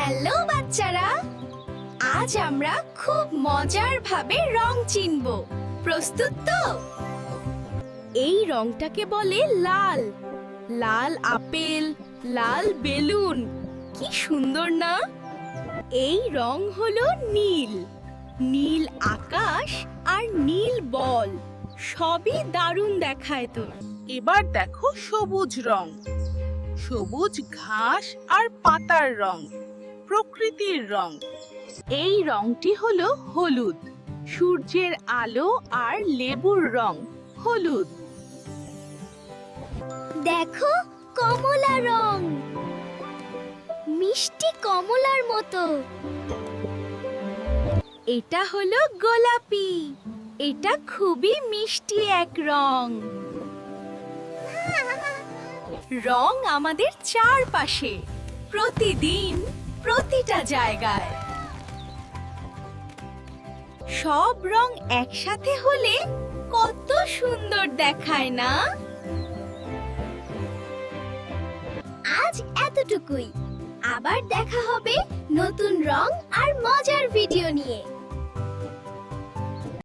Hello বাচ্চারা, আজ আমরা খুব মজার ভাবে রং চিনব। প্রস্তুত তো? এই রংটাকে বলে লাল। লাল আপেল, লাল বেলুন, কি সুন্দর না? এই রং হলো নীল। নীল আকাশ আর নীল বল সবই দারুণ দেখায় তো। এবার দেখো সবুজ রং। সবুজ ঘাস আর পাতার রং, প্রকৃতির রং। এই রংটি হলো হলুদ। সূর্যের আলো আর লেবুর রং হলুদ। দেখো কমলা রং, মিষ্টি কমলার মতো। এটা হলো গোলাপি। এটা খুবই মিষ্টি এক রং। রং আমাদের চারপাশে, প্রতিদিন, প্রতিটা জায়গায়। সব রং একসাথে হলে কত সুন্দর দেখায় না? আজ এতটুকুই। আবার দেখা হবে নতুন রং আর মজার ভিডিও নিয়ে।